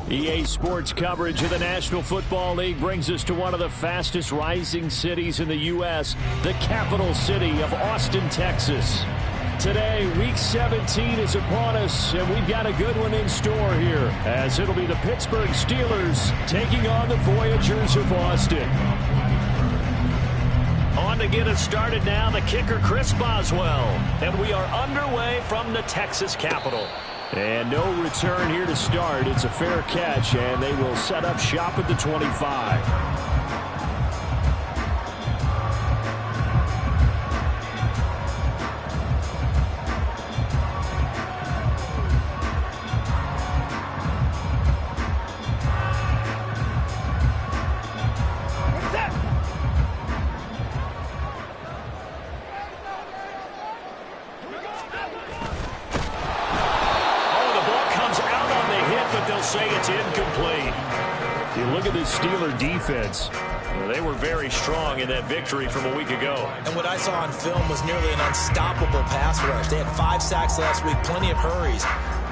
EA Sports coverage of the National Football League brings us to one of the fastest rising cities in the U.S., the capital city of Austin, Texas. Today, Week 17 is upon us, and we've got a good one in store here, as it'll be the Pittsburgh Steelers taking on the Voyagers of Austin. On to get us started now, the kicker, Chris Boswell. And we are underway from the Texas Capitol. And no return here to start. It's a fair catch, and they will set up shop at the 25. Say it's incomplete. You look at this Steeler defense. They were very strong in that victory from a week ago. And what I saw on film was nearly an unstoppable pass rush. They had 5 sacks last week, plenty of hurries.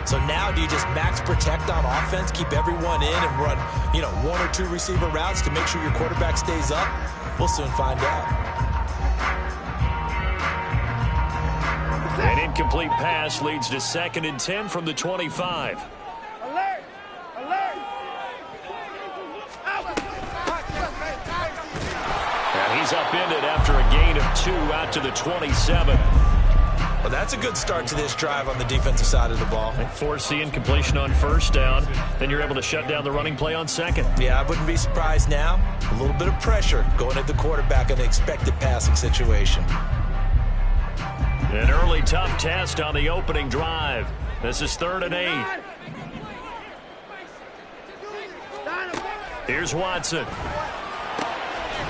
So now do you just max protect on offense, keep everyone in, and run, 1 or 2 receiver routes to make sure your quarterback stays up? We'll soon find out. An incomplete pass leads to 2nd and 10 from the 25. He's upended after a gain of 2 out to the 27. Well, that's a good start to this drive on the defensive side of the ball. And force the incompletion on 1st down. Then you're able to shut down the running play on 2nd. Yeah, I wouldn't be surprised now. A little bit of pressure going at the quarterback in an expected passing situation. An early tough test on the opening drive. This is 3rd and 8. Here's Watson.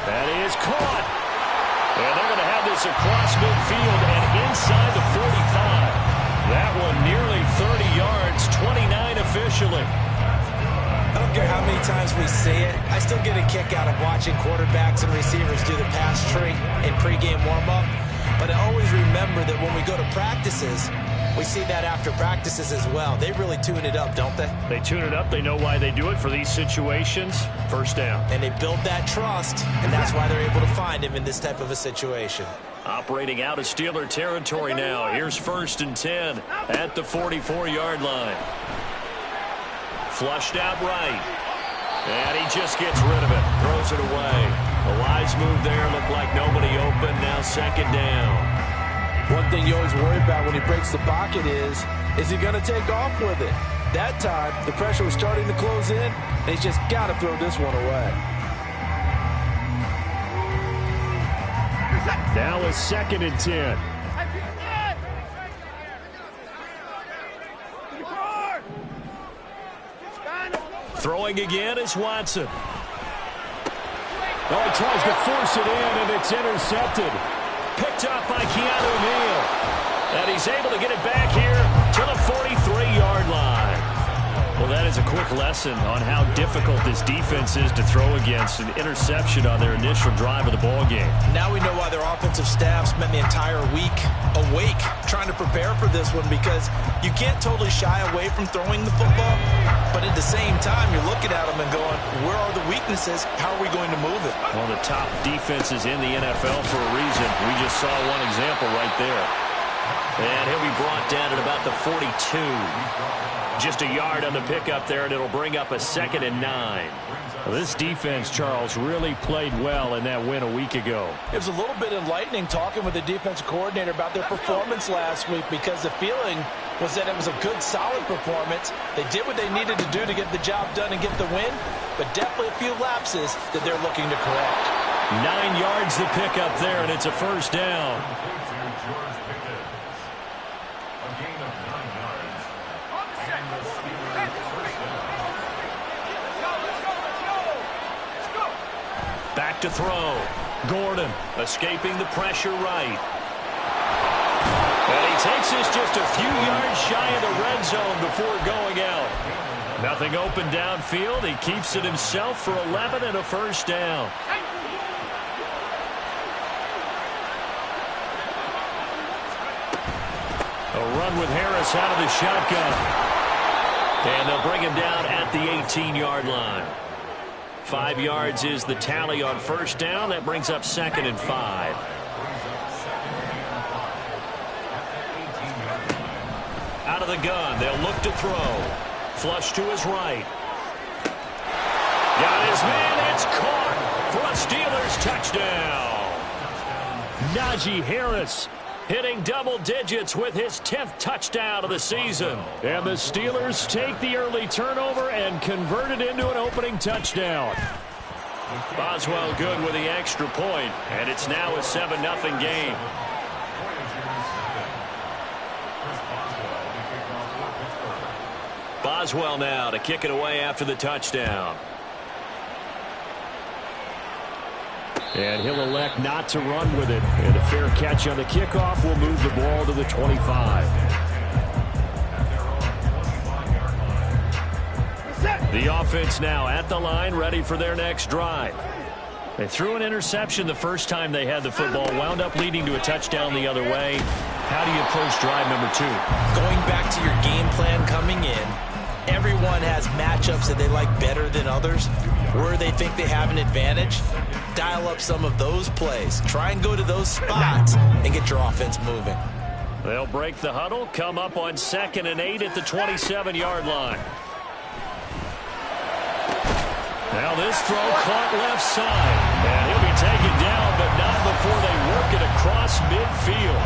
That is caught. And they're going to have this across midfield and inside the 45. That one nearly 30 yards, 29 officially. I don't care how many times we see it. I still get a kick out of watching quarterbacks and receivers do the pass tree in pregame warm-up. But I always remember that when we go to practices, we see that after practices as well. They really tune it up, don't they? They tune it up. They know why they do it for these situations. 1st down. And they build that trust, and that's why they're able to find him in this type of a situation. Operating out of Steeler territory now. Here's 1st and 10 at the 44-yard line. Flushed out right. And he just gets rid of it. Throws it away. A wise move there. Looked like nobody open. Now 2nd down. One thing you always worry about when he breaks the pocket is he going to take off with it? That time, the pressure was starting to close in, and he's just got to throw this one away. Now a 2nd and 10. Throwing again is Watson. Oh, he tries to force it in, and it's intercepted. Picked up by Keanu Neal. And he's able to get it back here to the 43-yard line. Well, that is a quick lesson on how difficult this defense is to throw against an interception on their initial drive of the ballgame. Now we know why their offensive staff spent the entire week awake trying to prepare for this one, because you can't totally shy away from throwing the football, but at the same time you're looking at them and going, where are the weaknesses? How are we going to move it? One of the top defenses in the NFL for a reason. We just saw one example right there. And he'll be brought down at about the 42. Just a yard on the pickup there, and it'll bring up a 2nd and 9. Well, this defense, Charles, really played well in that win a week ago. It was a little bit enlightening talking with the defensive coordinator about their performance last week, because the feeling was that it was a good, solid performance. They did what they needed to do to get the job done and get the win, but definitely a few lapses that they're looking to correct. 9 yards to pick up there, and it's a 1st down. Back to throw. Gordon escaping the pressure right. And he takes this just a few yards shy of the red zone before going out. Nothing open downfield. He keeps it himself for 11 and a 1st down. A run with Harris out of the shotgun. And they'll bring him down at the 18-yard line. 5 yards is the tally on first down. That brings up 2nd and 5. Out of the gun, they'll look to throw. Flush to his right. Got his man, it's caught for a Steelers touchdown. Najee Harris hitting double digits with his 10th touchdown of the season. And the Steelers take the early turnover and convert it into an opening touchdown. Boswell good with the extra point, and it's now a 7-0 game. Boswell now to kick it away after the touchdown. And he'll elect not to run with it. And a fair catch on the kickoff will move the ball to the 25. The offense now at the line, ready for their next drive. They threw an interception the first time they had the football, wound up leading to a touchdown the other way. How do you approach drive number 2? Going back to your game plan coming in, everyone has matchups that they like better than others. Where they think they have an advantage, dial up some of those plays. Try and go to those spots and get your offense moving. They'll break the huddle, come up on 2nd and 8 at the 27-yard line. Now this throw caught left side. And he'll be taken down, but not before they work it across midfield.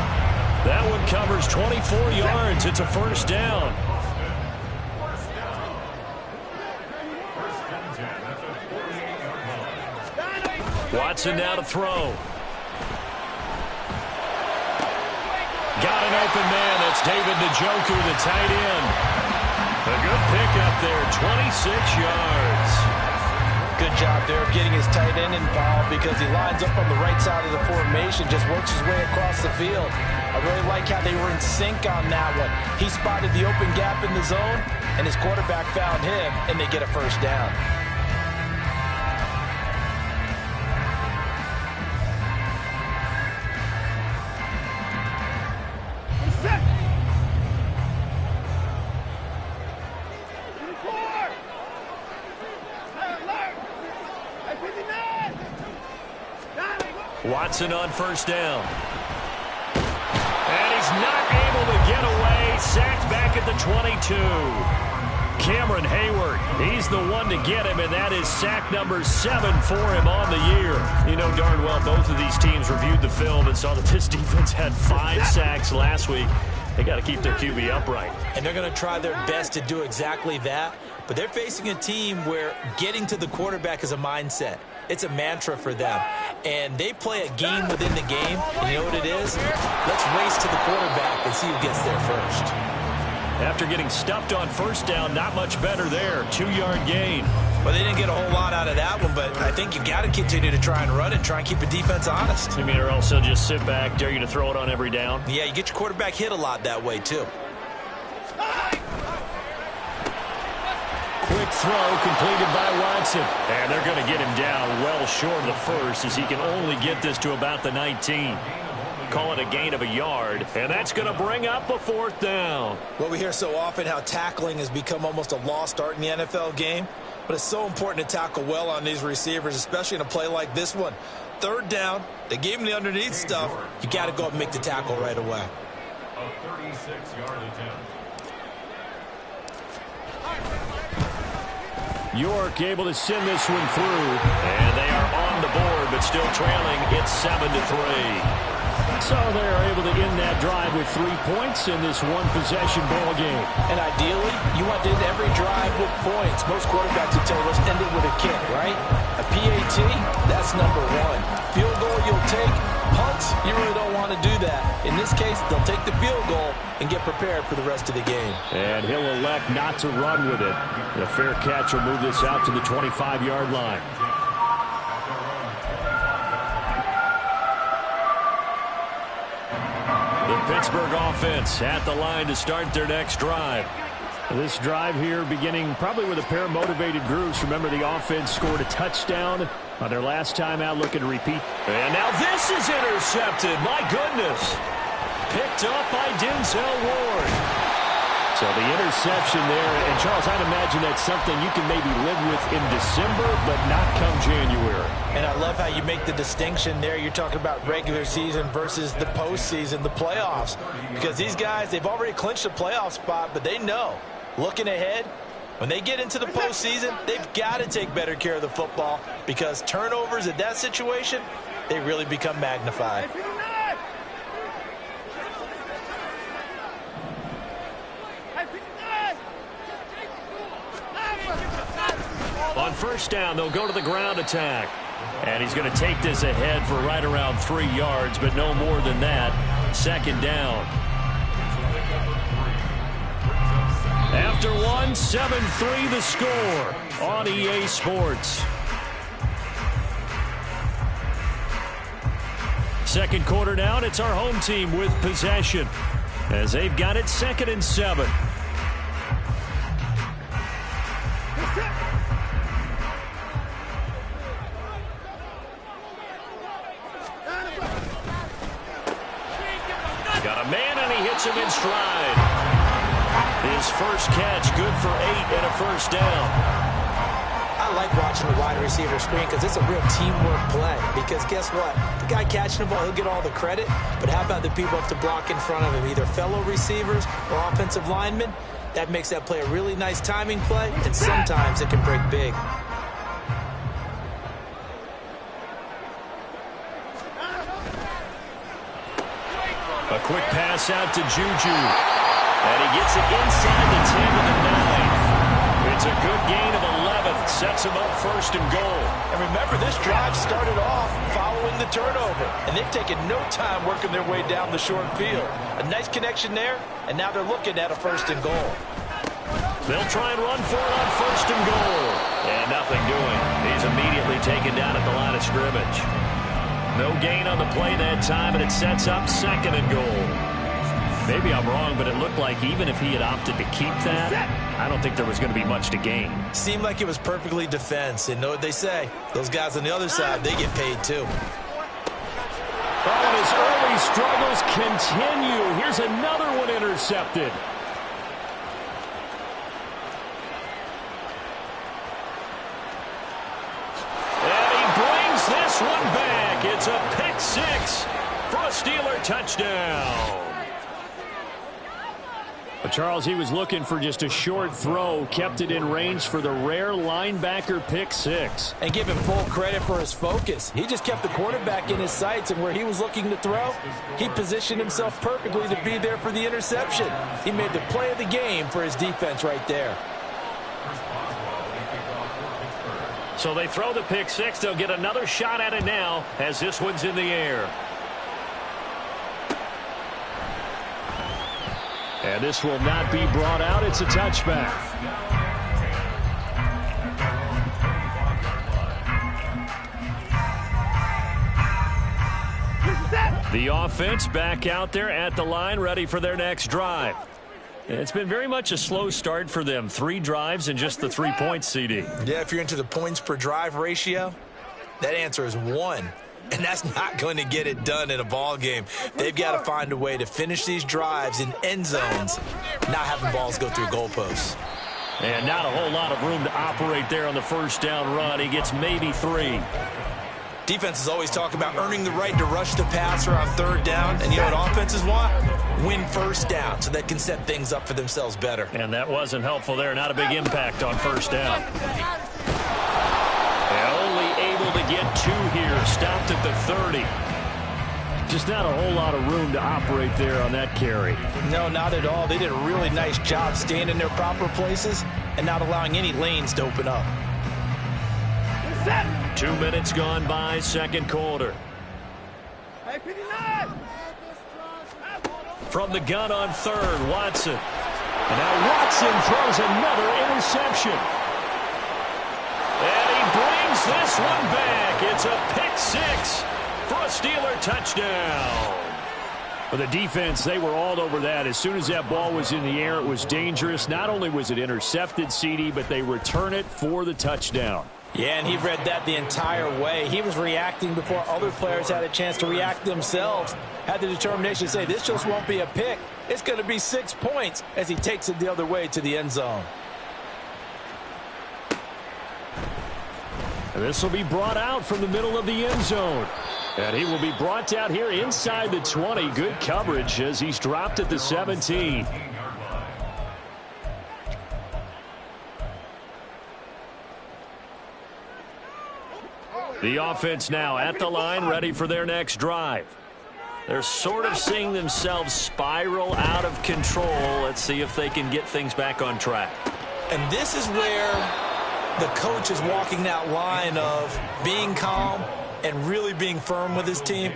That one covers 24 yards. It's a first down. Watson now to throw. Got an open man. That's David Njoku, the tight end. A good pickup there, 26 yards. Good job there of getting his tight end involved because he lines up on the right side of the formation, just works his way across the field. I really like how they were in sync on that one. He spotted the open gap in the zone, and his quarterback found him, and they get a first down. Watson on first down. And he's not able to get away. Sacked back at the 22. Cameron Hayward, he's the one to get him, and that is sack number 7 for him on the year. You know darn well both of these teams reviewed the film and saw that this defense had 5 sacks last week. They got to keep their QB upright. And they're going to try their best to do exactly that. But they're facing a team where getting to the quarterback is a mindset. It's a mantra for them. And they play a game within the game. And you know what it is? Let's race to the quarterback and see who gets there first. After getting stuffed on first down, not much better there. 2-yard gain. Well, they didn't get a whole lot out of that one, but I think you got to continue to try and run and try and keep the defense honest. You mean, or also just sit back, dare you to throw it on every down? Yeah, you get your quarterback hit a lot that way, too. Quick throw completed by Watson. And they're going to get him down well short of the first as he can only get this to about the 19. Call it a gain of a yard, and that's going to bring up a 4th down. Well, we hear so often how tackling has become almost a lost art in the NFL game. But it's so important to tackle well on these receivers, especially in a play like this one. 3rd down, they gave him the underneath stuff. You got to go up and make the tackle right away. A 36-yard attempt. York able to send this one through. And they are on the board, but still trailing. It's 7-3. So they're able to end that drive with 3 points in this one-possession ball game. And ideally, you want to end every drive with points. Most quarterbacks would tell you, let's end it with a kick, right? A PAT, that's number 1. Field goal you'll take. Punts, you really don't want to do that. In this case, they'll take the field goal and get prepared for the rest of the game. And he'll elect not to run with it. And a fair catch will move this out to the 25-yard line. The Pittsburgh offense at the line to start their next drive. This drive here beginning probably with a pair of motivated groups. Remember, the offense scored a touchdown on their last time out, looking to repeat. And now this is intercepted. My goodness. Picked up by Denzel Ward. So the interception there, and Charles, I'd imagine that's something you can maybe live with in December, but not come January. And I love how you make the distinction there. You're talking about regular season versus the postseason, the playoffs. Because these guys, they've already clinched a playoff spot, but they know, looking ahead, when they get into the postseason, they've got to take better care of the football because turnovers in that situation, they really become magnified. On first down, they'll go to the ground attack. And he's going to take this ahead for right around 3 yards, but no more than that. Second down. After one, 7-3 the score on EA Sports. Second quarter down, it's our home team with possession as they've got it 2nd and 7. Got a man, and he hits him in stride. His first catch, good for 8 and a first down. I like watching the wide receiver screen because it's a real teamwork play. Because guess what? The guy catching the ball, he'll get all the credit. But how about the people have to block in front of him, either fellow receivers or offensive linemen? That makes that play a really nice timing play, and sometimes it can break big. A quick pass out to Juju. And he gets it inside the 10 to the 9. It's a good gain of 11. Sets him up 1st and goal. And remember, this drive started off following the turnover. And they've taken no time working their way down the short field. A nice connection there, and now they're looking at a 1st and goal. They'll try and run for it on 1st and goal. And nothing doing. He's immediately taken down at the line of scrimmage. No gain on the play that time, and it sets up 2nd and goal. Maybe I'm wrong, but it looked like even if he had opted to keep that, I don't think there was going to be much to gain. Seemed like it was perfectly defense. And know what they say? Those guys on the other side, they get paid too. Oh, and his early struggles continue. Here's another one intercepted. And he brings this one back. It's a pick 6 for a Steeler touchdown. But Charles, he was looking for just a short throw, kept it in range for the rare linebacker pick 6. And give him full credit for his focus. He just kept the quarterback in his sights, and where he was looking to throw, he positioned himself perfectly to be there for the interception. He made the play of the game for his defense right there. So they throw the pick 6. They'll get another shot at it now as this one's in the air. And this will not be brought out. It's a touchback. The offense back out there at the line, ready for their next drive. It's been very much a slow start for them. 3 drives and just the 3 points, CD. Yeah, if you're into the points per drive ratio, that answer is 1. And that's not going to get it done in a ball game. They've got to find a way to finish these drives in end zones, not having balls go through goalposts. And not a whole lot of room to operate there on the first down run. He gets maybe 3. Defenses always talk about earning the right to rush the passer on 3rd down. And you know what offenses want? Win 1st down so they can set things up for themselves better. And that wasn't helpful there. Not a big impact on 1st down. To get 2 here, stopped at the 30. Just not a whole lot of room to operate there on that carry. No, not at all. They did a really nice job staying in their proper places and not allowing any lanes to open up. 2 minutes gone by, 2nd quarter. From the gun on 3rd, Watson. And now Watson throws another interception. And he brings this one back. It's a pick 6 for a Steeler touchdown. For the defense, they were all over that. As soon as that ball was in the air, it was dangerous. Not only was it intercepted, CD, but they return it for the touchdown. Yeah, and he read that the entire way. He was reacting before other players had a chance to react themselves. Had the determination to say, this just won't be a pick. It's going to be 6 points as he takes it the other way to the end zone. And this will be brought out from the middle of the end zone. And he will be brought out here inside the 20. Good coverage as he's dropped at the 17. The offense now at the line, ready for their next drive. They're sort of seeing themselves spiral out of control. Let's see if they can get things back on track. And this is where the coach is walking that line of being calm and really being firm with his team.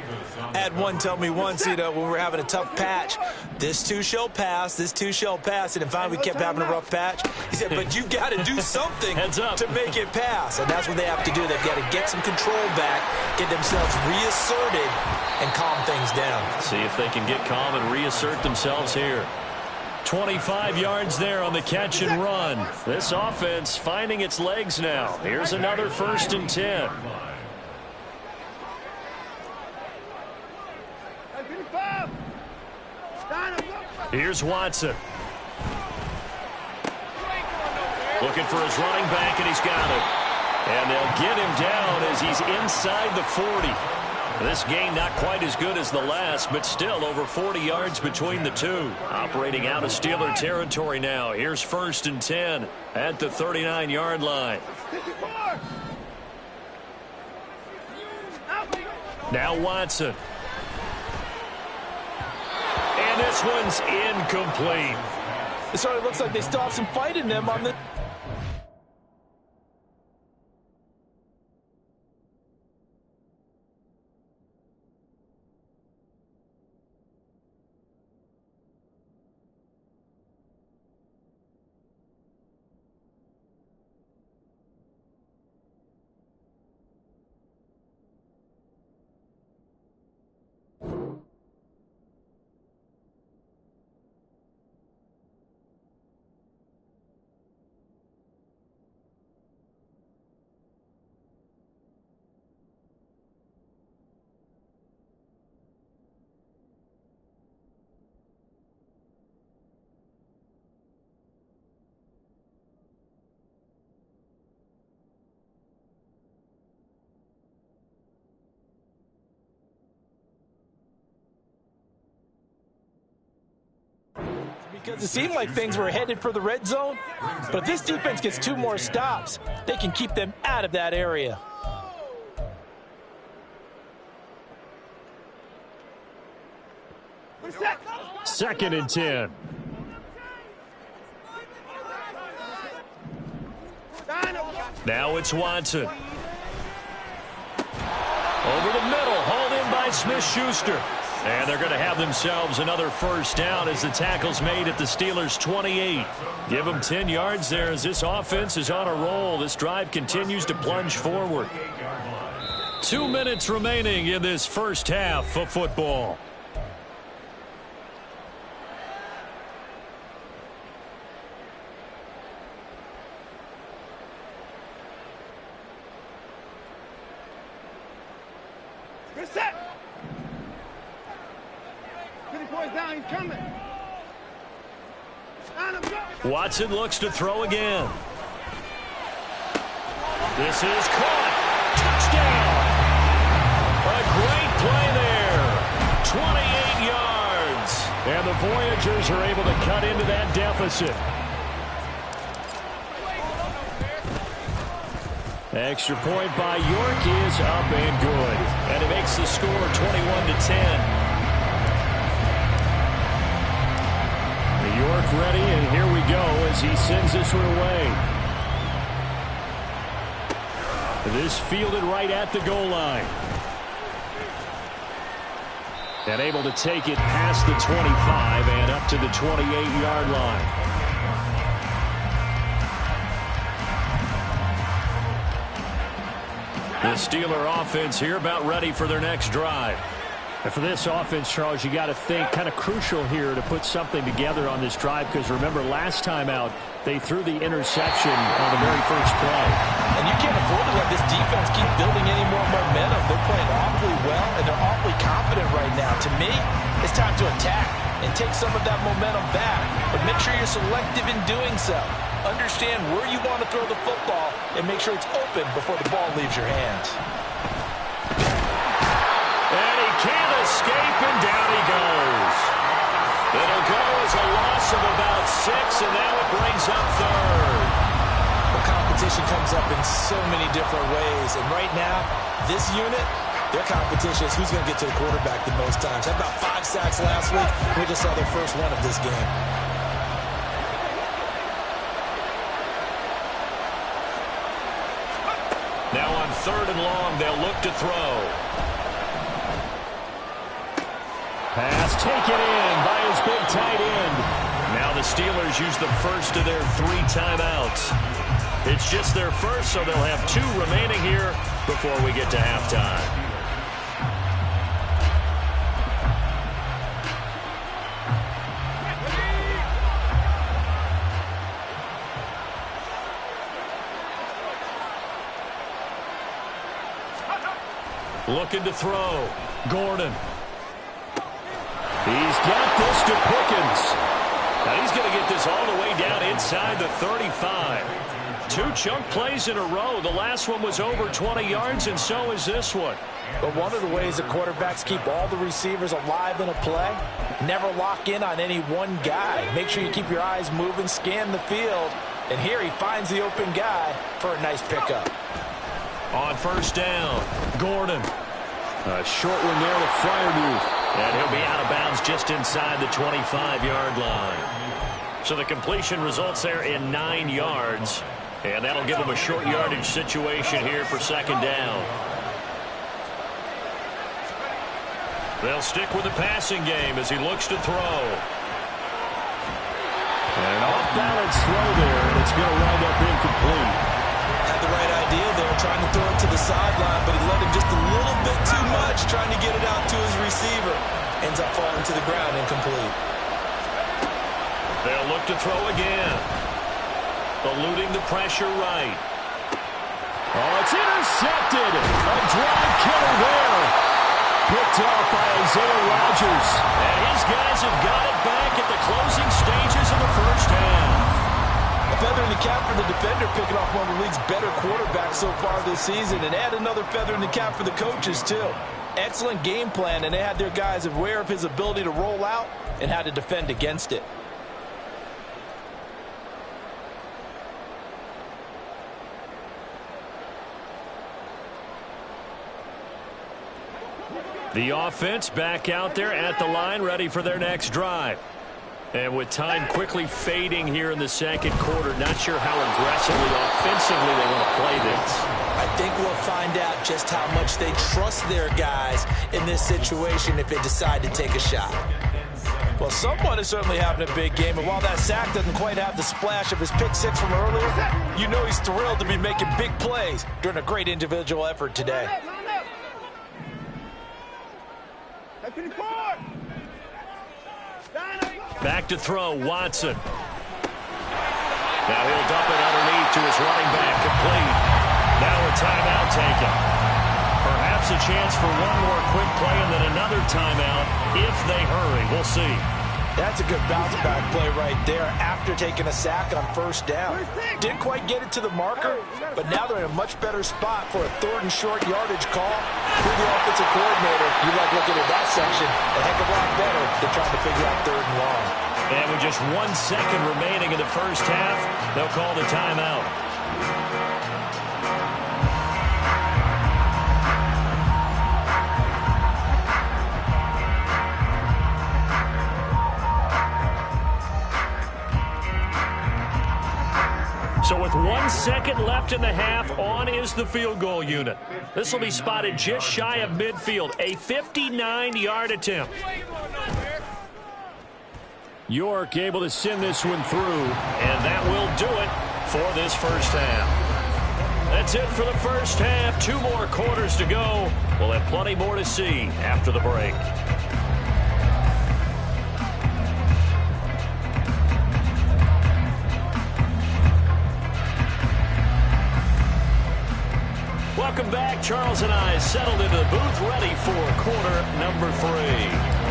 I had one tell me once, when we were having a tough patch, this too shall pass, this too shall pass. And finally we kept having a rough patch. He said, but you got to do something to make it pass. And that's what they have to do. They've got to get some control back, get themselves reasserted, and calm things down. See if they can get calm and reassert themselves here. 25 yards there on the catch and run. This offense finding its legs now. Here's another 1st and 10. Here's Watson. Looking for his running back, and he's got it. And they'll get him down as he's inside the 40. This gain not quite as good as the last, but still over 40 yards between the two. Operating out of Steeler territory now. Here's 1st and 10 at the 39-yard line. Now Watson. And this one's incomplete. It sort of looks like they still have some fight in them on the... Because it seemed like things were headed for the red zone. But if this defense gets 2 more stops, they can keep them out of that area. Second and 10. Now it's Watson. Over the middle, hauled in by Smith-Schuster. And they're going to have themselves another 1st down as the tackle's made at the Steelers' 28. Give them 10 yards there as this offense is on a roll. This drive continues to plunge forward. 2 minutes remaining in this first half of football. Watson looks to throw again. This is caught. Touchdown. A great play there. 28 yards. And the Voyagers are able to cut into that deficit. Extra point by York is up and good. And it makes the score 21-10. York ready, and here we go as he sends this one away. This fielded right at the goal line. And able to take it past the 25 and up to the 28-yard line. The Steeler offense here about ready for their next drive. And for this offense, Charles, you got to think kind of crucial here to put something together on this drive, because remember last time out they threw the interception on the very first play. And you can't afford to let this defense keep building any more momentum. They're playing awfully well, and they're awfully confident right now. To me, it's time to attack and take some of that momentum back, but make sure you're selective in doing so. Understand where you want to throw the football and make sure it's open before the ball leaves your hands. And he can't escape, and down he goes. It'll go as a loss of about 6, and now it brings up third. The competition comes up in so many different ways, and right now, this unit, their competition is who's going to get to the quarterback the most times. Had about 5 sacks last week. We just saw their first one of this game. Now on 3rd and long, they'll look to throw. Pass taken in by his big tight end. Now the Steelers use the first of their 3 timeouts. It's just their first, so they'll have 2 remaining here before we get to halftime. Looking to throw. Gordon. He's got this to Pickens. Now he's going to get this all the way down inside the 35. 2 chunk plays in a row. The last one was over 20 yards, and so is this one. But one of the ways that quarterbacks keep all the receivers alive in a play, never lock in on any one guy. Make sure you keep your eyes moving, scan the field, and here he finds the open guy for a nice pickup. On 1st down, Gordon. A short one there to Freiermuth. And he'll be out of bounds just inside the 25-yard line. So the completion results there in 9 yards. And that'll give him a short yardage situation here for 2nd down. They'll stick with the passing game as he looks to throw. And an off-balance throw there, and it's going to wind up incomplete. Had the right idea there, trying to throw it to the sideline, but he let him just a little bit too much, trying to get it out to his receiver. Ends up falling to the ground, incomplete. They'll look to throw again. Eluding the pressure right. Oh, it's intercepted. A drive killer there. Picked off by Isaiah Rodgers. And his guys have got it back at the closing stages of the first half. A feather in the cap for the defender, picking off one of the league's better quarterbacks so far this season, and add another feather in the cap for the coaches, too. Excellent game plan, and they had their guys aware of his ability to roll out and how to defend against it. The offense back out there at the line, ready for their next drive. And with time quickly fading here in the 2nd quarter, not sure how aggressively, offensively they want to play this. I think we'll find out just how much they trust their guys in this situation if they decide to take a shot. Well, someone is certainly having a big game, and while that sack doesn't quite have the splash of his pick 6 from earlier, you know he's thrilled to be making big plays during a great individual effort today. Back to throw, Watson. Now he'll dump it underneath to his running back, complete. Now a timeout taken. Perhaps a chance for one more quick play and then another timeout if they hurry. We'll see. That's a good bounce-back play right there after taking a sack on 1st down. Didn't quite get it to the marker, but now they're in a much better spot for a 3rd and short yardage call. For the offensive coordinator, you like looking at that section a heck of a lot better than trying to figure out 3rd and long. And with just 1 second remaining in the first half, they'll call the timeout. So with 1 second left in the half, on is the field goal unit. This will be spotted just shy of midfield, a 59-yard attempt. York able to send this one through. And that will do it for this first half. That's it for the first half. 2 more quarters to go. We'll have plenty more to see after the break. Welcome back. Charles and I settled into the booth, ready for quarter number 3.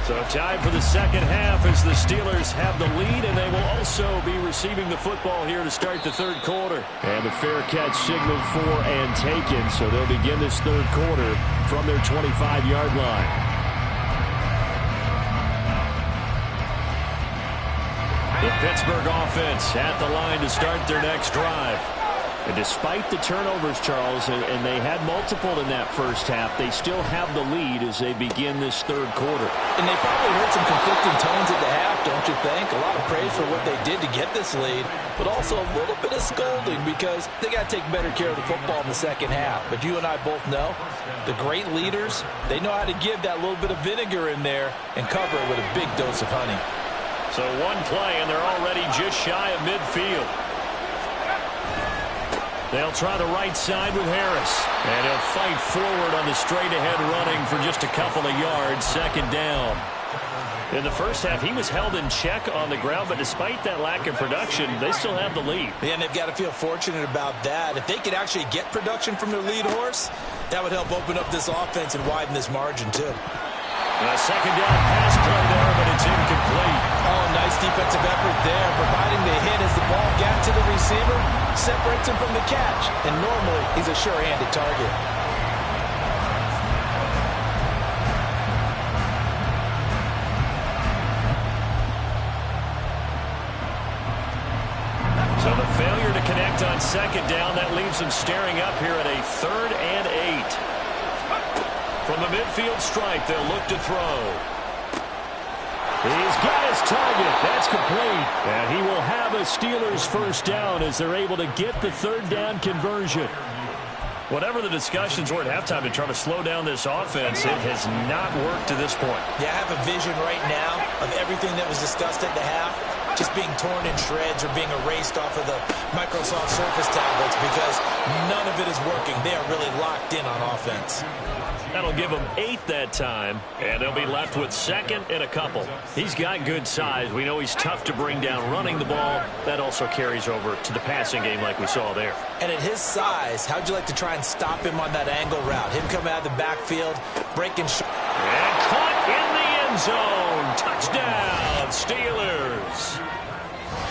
So time for the second half as the Steelers have the lead, and they will also be receiving the football here to start the third quarter. And the fair catch signaled for and taken, so they'll begin this third quarter from their 25-yard line. The Pittsburgh offense at the line to start their next drive. And despite the turnovers, Charles, and they had multiple in that first half, they still have the lead as they begin this third quarter. And they probably heard some conflicting tones at the half, don't you think? A lot of praise for what they did to get this lead, but also a little bit of scolding because they got to take better care of the football in the second half. But you and I both know the great leaders, they know how to give that little bit of vinegar in there and cover it with a big dose of honey. So one play, and they're already just shy of midfield. They'll try the right side with Harris. And he'll fight forward on the straight-ahead running for just a couple of yards. Second down. In the first half, he was held in check on the ground, but despite that lack of production, they still have the lead. Yeah, and they've got to feel fortunate about that. If they could actually get production from their lead horse, that would help open up this offense and widen this margin, too. A second down pass play there, but it's incomplete. Oh, nice defensive effort there, providing the hit as the ball got to the receiver, separates him from the catch, and normally he's a sure-handed target. So the failure to connect on second down, that leaves him staring up here at a 3rd and 8. From the midfield stripe, they'll look to throw. He's got his target. That's complete. And he will have a Steelers first down as they're able to get the third down conversion. Whatever the discussions were at halftime to try to slow down this offense, it has not worked to this point. Yeah, I have a vision right now of everything that was discussed at the half just being torn in shreds or being erased off of the Microsoft Surface tablets because none of it is working. They are really locked in on offense. That'll give them 8 that time, and they'll be left with 2nd and a couple. He's got good size. We know he's tough to bring down running the ball. That also carries over to the passing game like we saw there. And at his size, how'd you like to try and stop him on that angle route? Him coming out of the backfield, breaking. And caught in the end zone. Touchdown, Steelers.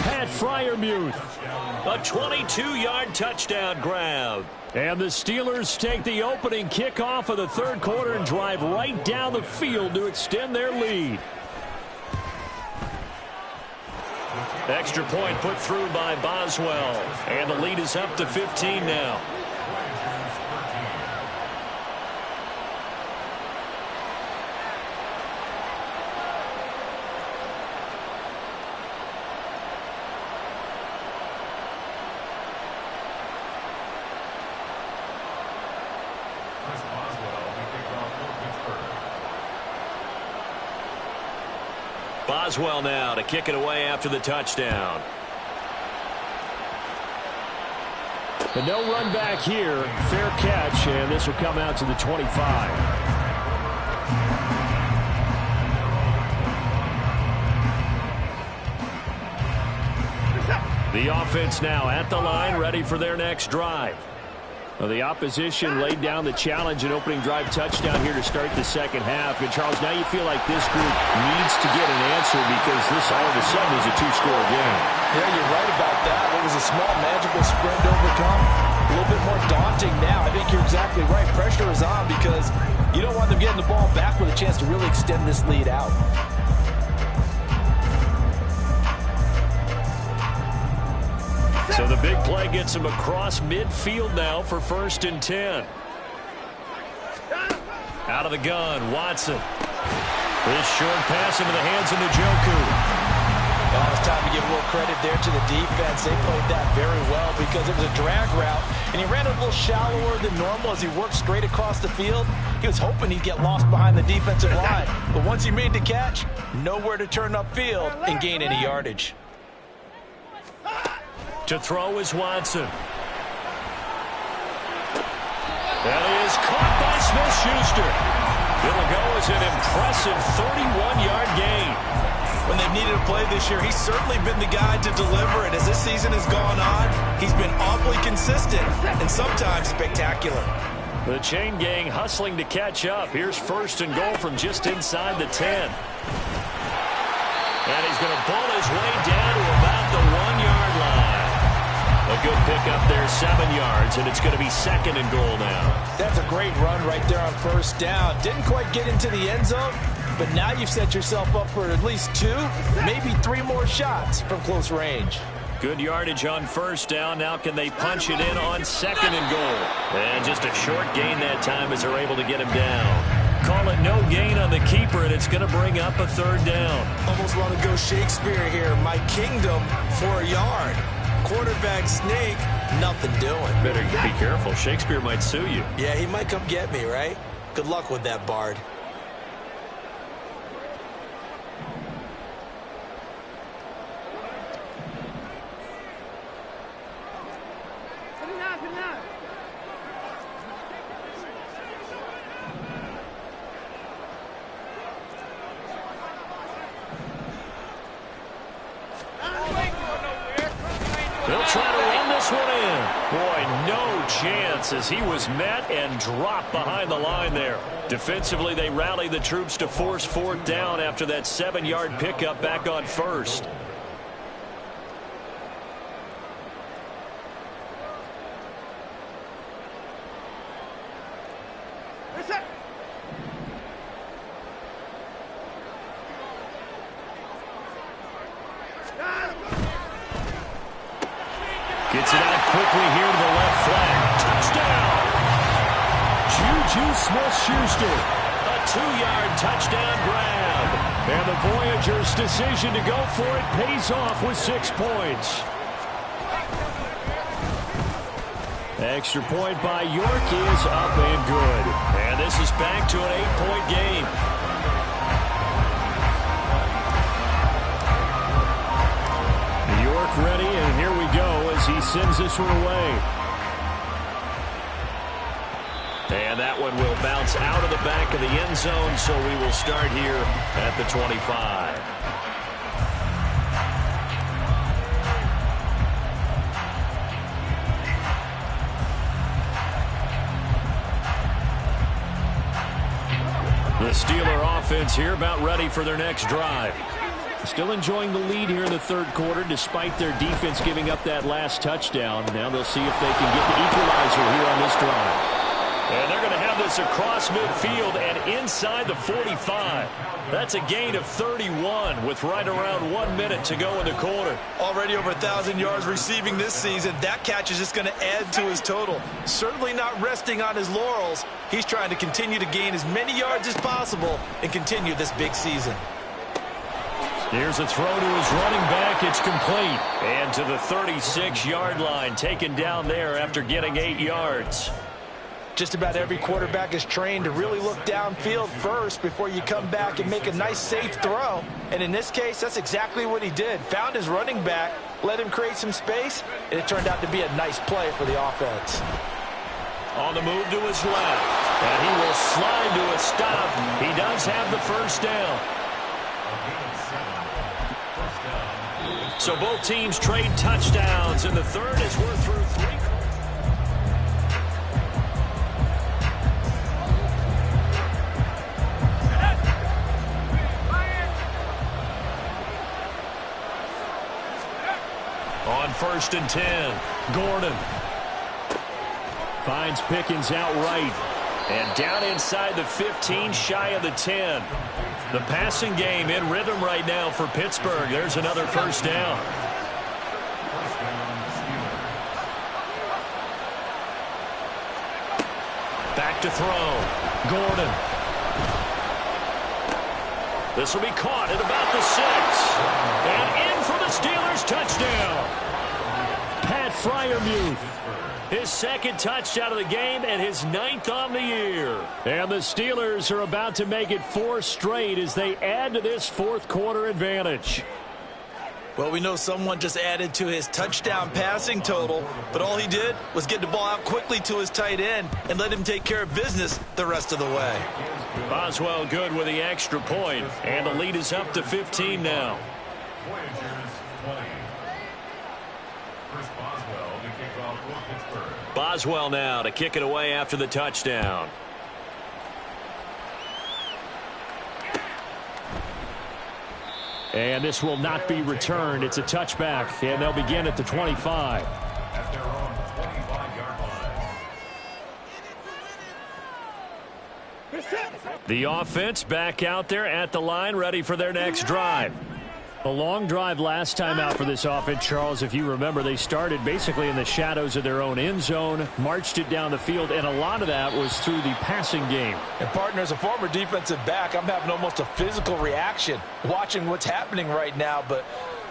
Pat Freiermuth. A 22-yard touchdown grab. And the Steelers take the opening kickoff of the third quarter and drive right down the field to extend their lead. Extra point put through by Boswell. And the lead is up to 15 now. Boswell now to kick it away after the touchdown. But no run back here. Fair catch, and this will come out to the 25. The offense now at the line, ready for their next drive. Well, the opposition laid down the challenge and opening drive touchdown here to start the second half. And, Charles, now you feel like this group needs to get an answer because this all of a sudden is a two-score game. Yeah, you're right about that. It was a small, magical spread to overcome. A little bit more daunting now. I think you're exactly right. Pressure is on because you don't want them getting the ball back with a chance to really extend this lead out. So the big play gets him across midfield now for 1st and 10. Out of the gun, Watson. This short pass into the hands of Njoku. Well, it's time to give a little credit there to the defense. They played that very well because it was a drag route, and he ran a little shallower than normal as he worked straight across the field. He was hoping he'd get lost behind the defensive line, but once he made the catch, nowhere to turn upfield and gain any yardage. To throw is Watson. That is caught by Smith-Schuster. It'll go as an impressive 31-yard gain. When they've needed a play this year, he's certainly been the guy to deliver it. As this season has gone on, he's been awfully consistent and sometimes spectacular. The chain gang hustling to catch up. Here's first and goal from just inside the 10. And he's going to pull his way down to about the 1-yard line. A good pickup there, 7 yards, and it's going to be second and goal now. That's a great run right there on first down. Didn't quite get into the end zone, but now you've set yourself up for at least 2, maybe 3 more shots from close range. Good yardage on first down. Now can they punch it in on second and goal? And just a short gain that time as they're able to get him down. Call it no gain on the keeper, and it's going to bring up a third down. Almost want to go Shakespeare here. My kingdom for a yard. Quarterback sneak, nothing doing. Better be careful. Shakespeare might sue you. Yeah, he might come get me, right? Good luck with that, Bard. They'll try to run this one in. Boy, no chance as he was met and dropped behind the line there. Defensively, they rally the troops to force fourth down after that 7-yard pickup back on first. Gets it out quickly here to the left flank. Touchdown! Juju Smith-Schuster. A 2-yard touchdown grab. And the Voyagers' decision to go for it pays off with 6 points. Extra point by York is up and good. And this is back to an 8-point game. York ready, and here we go as he sends this one away. And that one will bounce out of the back of the end zone, so we will start here at the 25. The Steeler offense here about ready for their next drive. Still enjoying the lead here in the third quarter despite their defense giving up that last touchdown. Now they'll see if they can get the equalizer here on this drive. And they're going to have this across midfield and inside the 45. That's a gain of 31 with right around 1 minute to go in the quarter. Already over 1,000 yards receiving this season. That catch is just going to add to his total. Certainly not resting on his laurels. He's trying to continue to gain as many yards as possible and continue this big season. Here's a throw to his running back. It's complete. And to the 36-yard line, taken down there after getting 8 yards. Just about every quarterback is trained to really look downfield first before you come back and make a nice, safe throw. And in this case, that's exactly what he did. Found his running back, let him create some space, and it turned out to be a nice play for the offense. On the move to his left. And he will slide to a stop. He does have the first down. So both teams trade touchdowns in the third as we're through 3. On first and 10, Gordon finds Pickens outright. And down inside the 15, shy of the 10. The passing game in rhythm right now for Pittsburgh. There's another first down. Back to throw. Gordon. This will be caught at about the 6. And in for the Steelers touchdown. Pat Freiermuth. His second touchdown of the game and his 9th on the year. And the Steelers are about to make it 4 straight as they add to this fourth quarter advantage. Well, we know someone just added to his touchdown passing total, but all he did was get the ball out quickly to his tight end and let him take care of business the rest of the way. Boswell good with the extra point, and the lead is up to 15 now. Voyagers 20. Chris Boswell to kick off for Pittsburgh. Boswell now to kick it away after the touchdown. And this will not be returned. It's a touchback, and they'll begin at the 25. At their own 25-yard line. The offense back out there at the line, ready for their next drive. A long drive last time out for this offense, Charles. If you remember, they started basically in the shadows of their own end zone, marched it down the field, and a lot of that was through the passing game. And, partner, as a former defensive back, I'm having almost a physical reaction watching what's happening right now. But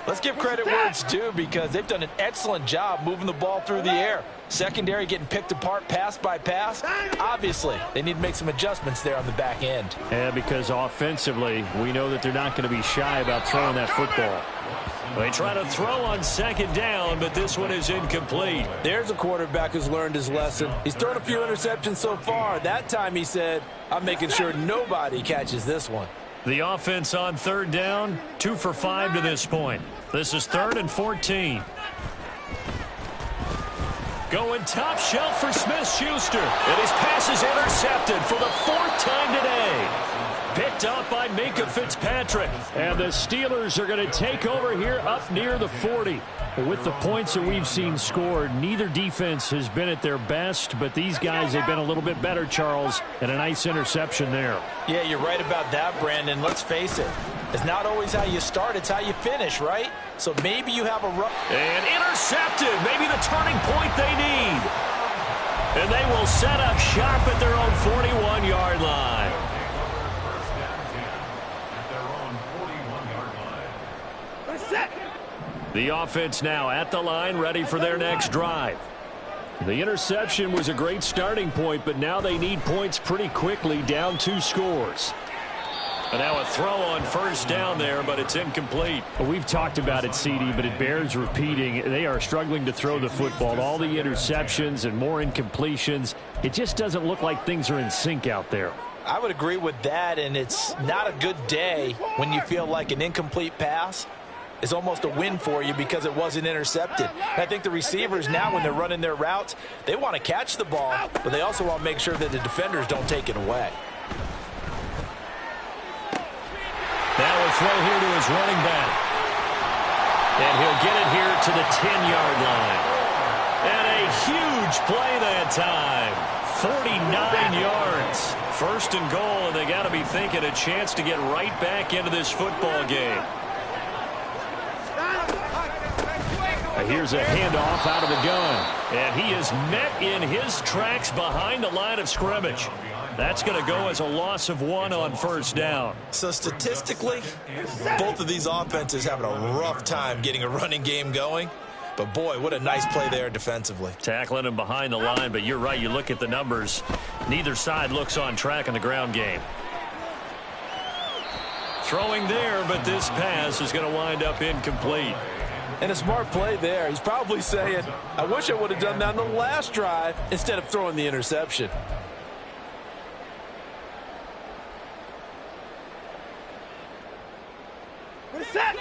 let's give credit where it's due, because they've done an excellent job moving the ball through the air. Secondary getting picked apart pass by pass. Obviously, they need to make some adjustments there on the back end. And because offensively, we know that they're not going to be shy about throwing that football. They try to throw on second down, but this one is incomplete. There's a quarterback who's learned his lesson. He's thrown a few interceptions so far. That time he said, I'm making sure nobody catches this one. The offense on third down, 2 for 5 to this point. This is 3rd and 14. Going top shelf for Smith-Schuster. And his pass is intercepted for the 4th time today. Picked up by Minka Fitzpatrick. And the Steelers are going to take over here up near the 40. With the points that we've seen scored, neither defense has been at their best, but these guys have been a little bit better, Charles, and a nice interception there. Yeah, you're right about that, Brandon. Let's face it. It's not always how you start, it's how you finish, right? So maybe you have a rough... And intercepted. Maybe the turning point they need. And they will set up shop at their own 41-yard line. First down 10 at their own 41-yard line. The offense now at the line, ready for their next drive. The interception was a great starting point, but now they need points pretty quickly, down 2 scores. And now a throw on first down there, but it's incomplete. Well, we've talked about it, CD, but it bears repeating. They are struggling to throw the football. All the interceptions and more incompletions. It just doesn't look like things are in sync out there. I would agree with that, and it's not a good day when you feel like an incomplete pass is almost a win for you because it wasn't intercepted. And I think the receivers now, when they're running their routes, they want to catch the ball, but they also want to make sure that the defenders don't take it away. Now a throw here to his running back. And he'll get it here to the 10-yard line. And a huge play that time. 49 yards. First and goal, and they got to be thinking a chance to get right back into this football game. Here's a handoff out of the gun. And he is met in his tracks behind the line of scrimmage. That's going to go as a loss of 1 on first down. So statistically, both of these offenses having a rough time getting a running game going. But, boy, what a nice play there defensively. Tackling him behind the line, but you're right. You look at the numbers. Neither side looks on track in the ground game. Throwing there, but this pass is going to wind up incomplete. And a smart play there. He's probably saying, I wish I would have done that on the last drive instead of throwing the interception.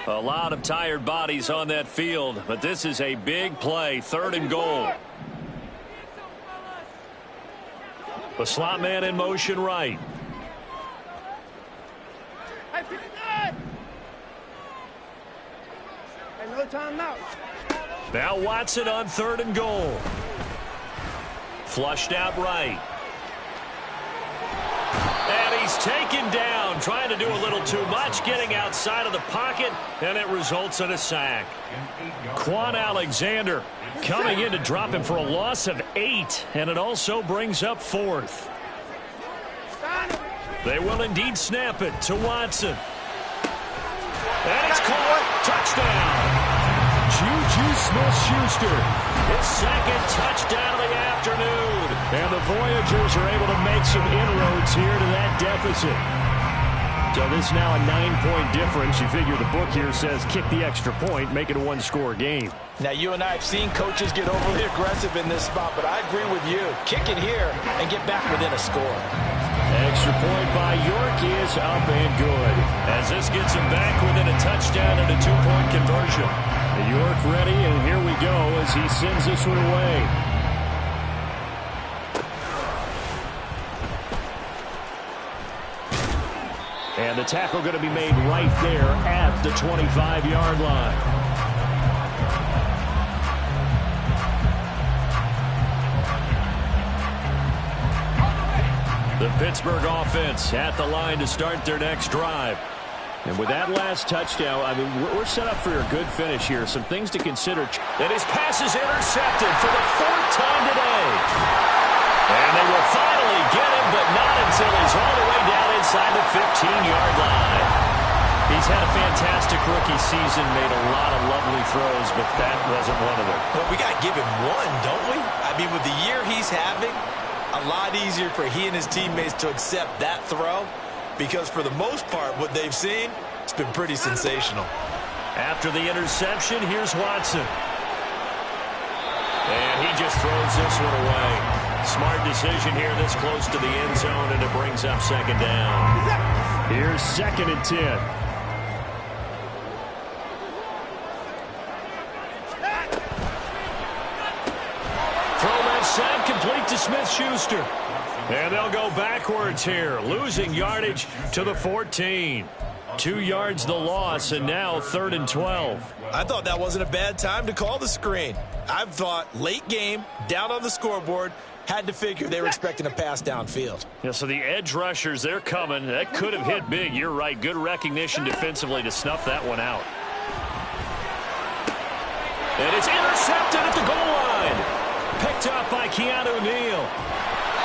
A lot of tired bodies on that field, but this is a big play, 3rd and goal. The slot man in motion right. Now Watson on 3rd and goal. Flushed out right. And he's taken down, trying to do a little too much, getting outside of the pocket, and it results in a sack. Quan Alexander coming in to drop him for a loss of 8, and it also brings up 4th. They will indeed snap it to Watson. And it's caught. Touchdown. Juju Smith-Schuster. His 2nd touchdown of the afternoon. And the Voyagers are able to make some inroads here to that deficit. So this now a 9-point difference. You figure the book here says kick the extra point, make it a one-score game. Now, you and I have seen coaches get overly aggressive in this spot, but I agree with you. Kick it here and get back within a score. Extra point by York is up and good. As this gets him back within a touchdown and a 2-point conversion. York ready, and here we go as he sends this one away. And the tackle going to be made right there at the 25-yard line. The Pittsburgh offense at the line to start their next drive. And with that last touchdown, I mean, we're set up for a good finish here. Some things to consider. And his pass is intercepted for the 4th time today. And they will finally get him, but not until he's all the way down inside the 15-yard line. He's had a fantastic rookie season, made a lot of lovely throws, but that wasn't one of them. Well, we got to give him one, don't we? I mean, with the year he's having, a lot easier for he and his teammates to accept that throw, because for the most part, what they've seen, it's been pretty sensational. After the interception, here's Watson. And he just throws this one away. Smart decision here this close to the end zone, and it brings up 2nd down. Here's 2nd and 10. Throw left side, complete to Smith-Schuster. And they'll go backwards here, losing yardage to the 14. 2 yards the loss, and now 3rd and 12. I thought that wasn't a bad time to call the screen. I've thought late game, down on the scoreboard, had to figure they were expecting a pass downfield. Yeah, so the edge rushers, they're coming. That could have hit big. You're right. Good recognition defensively to snuff that one out. And it's intercepted at the goal line. Picked up by Keanu Neal.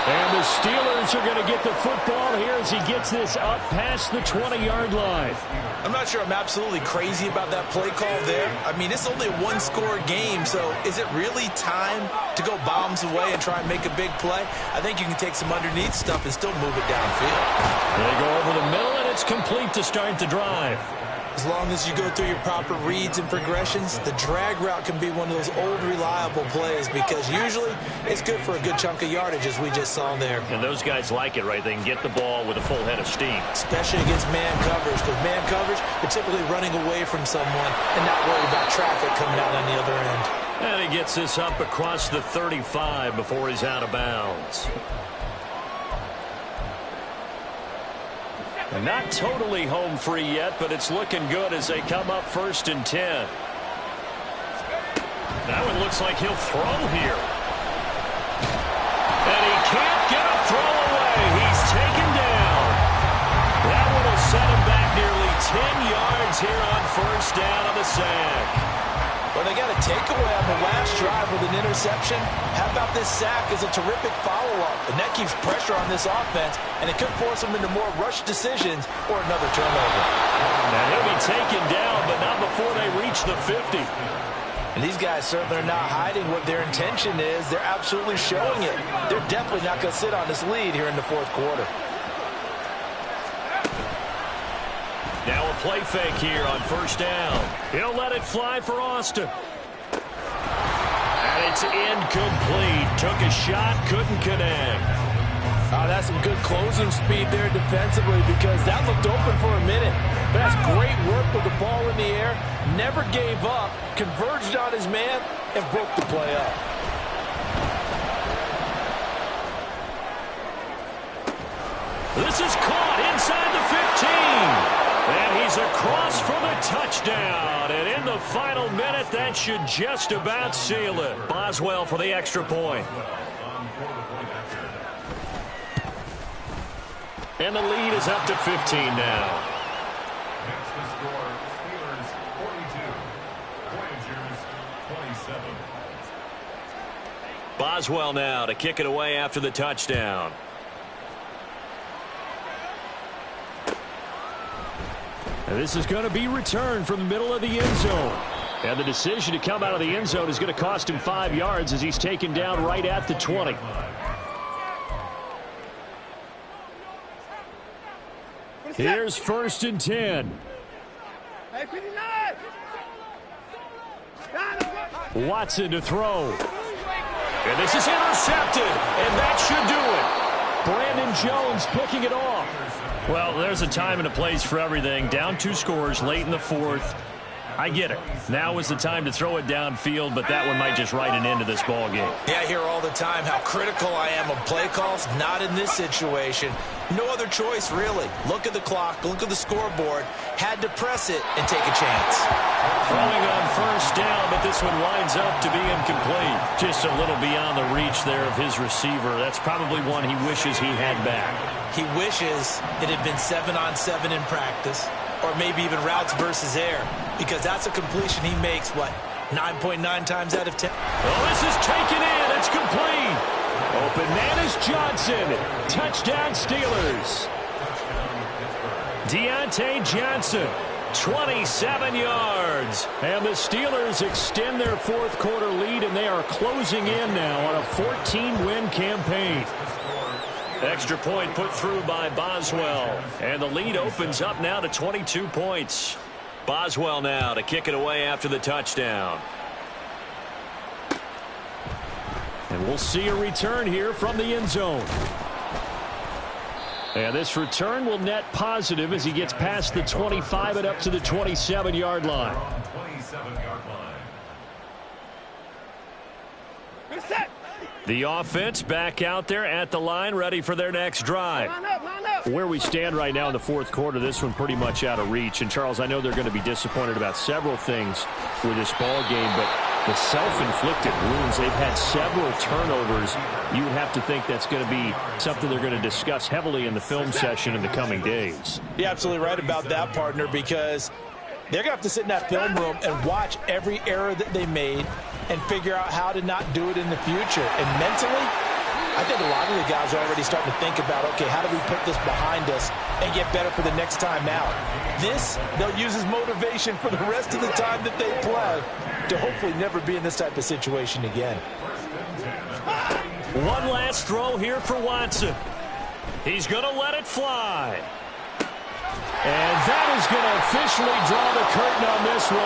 And the Steelers are going to get the football here as he gets this up past the 20-yard line. I'm not sure I'm absolutely crazy about that play call there. I mean, it's only a one-score game, so is it really time to go bombs away and try and make a big play? I think you can take some underneath stuff and still move it downfield. They go over the middle, and it's complete to start the drive. As long as you go through your proper reads and progressions, the drag route can be one of those old reliable plays because usually it's good for a good chunk of yardage, as we just saw there. And those guys like it, right? They can get the ball with a full head of steam. Especially against man coverage, because man coverage, you're typically running away from someone and not worried about traffic coming out on the other end. And he gets this up across the 35 before he's out of bounds. Not totally home free yet, but it's looking good as they come up 1st and 10. That one looks like he'll throw here. And he can't get a throw away. He's taken down. That one will set him back nearly 10 yards here on 1st down on the sack. Well, they got a takeaway on the last drive with an interception. How about this sack as a terrific follow-up? And that keeps pressure on this offense, and it could force them into more rush decisions or another turnover. Now he'll be taken down, but not before they reach the 50. And these guys certainly are not hiding what their intention is. They're absolutely showing it. They're definitely not going to sit on this lead here in the 4th quarter. Now a play fake here on 1st down. He'll let it fly for Austin. And it's incomplete. Took a shot, couldn't connect. Oh, that's some good closing speed there defensively because that looked open for a minute. But that's great work with the ball in the air. Never gave up, converged on his man, and broke the play up. This is caught inside the 15. And he's across for the touchdown. And in the final minute, that should just about seal it. Boswell for the extra point. And the lead is up to 15 now. Next to score, Steelers 42, Voyagers 27. Boswell now to kick it away after the touchdown. And this is going to be returned from the middle of the end zone. And the decision to come out of the end zone is going to cost him 5 yards as he's taken down right at the 20. Here's 1st and 10. Watson to throw. And this is intercepted. And that should do it. Brandon Jones picking it off. Well, there's a time and a place for everything. Down 2 scores late in the 4th. I get it. Now is the time to throw it downfield, but that one might just write an end to this ball game. Yeah, I hear all the time how critical I am of play calls. Not in this situation. No other choice, really. Look at the clock, look at the scoreboard. Had to press it and take a chance. Throwing on 1st down, but this one winds up to be incomplete. Just a little beyond the reach there of his receiver. That's probably one he wishes he had back. He wishes it had been 7-on-7 in practice, or maybe even routes versus air, because that's a completion he makes, 9.9 times out of 10. Oh, this is taken in. It's complete. Open man is Johnson. Touchdown Steelers. Deontay Johnson, 27 yards. And the Steelers extend their 4th quarter lead, and they are closing in now on a 14-win campaign. Extra point put through by Boswell. And the lead opens up now to 22 points. Boswell now to kick it away after the touchdown. And we'll see a return here from the end zone. And this return will net positive as he gets past the 25 and up to the 27-yard line. 27-yard line. The offense back out there at the line, ready for their next drive. Where we stand right now in the 4th quarter, this one pretty much out of reach. And, Charles, I know they're going to be disappointed about several things with this ball game, but the self-inflicted wounds, they've had several turnovers. You would have to think that's going to be something they're going to discuss heavily in the film session in the coming days. You're absolutely right about that, partner, because they're going to have to sit in that film room and watch every error that they made and figure out how to not do it in the future. And mentally, I think a lot of the guys are already starting to think about, okay, how do we put this behind us and get better for the next time out? This, they'll use as motivation for the rest of the time that they play to hopefully never be in this type of situation again. One last throw here for Watson. He's going to let it fly. And that is going to officially draw the curtain on this one.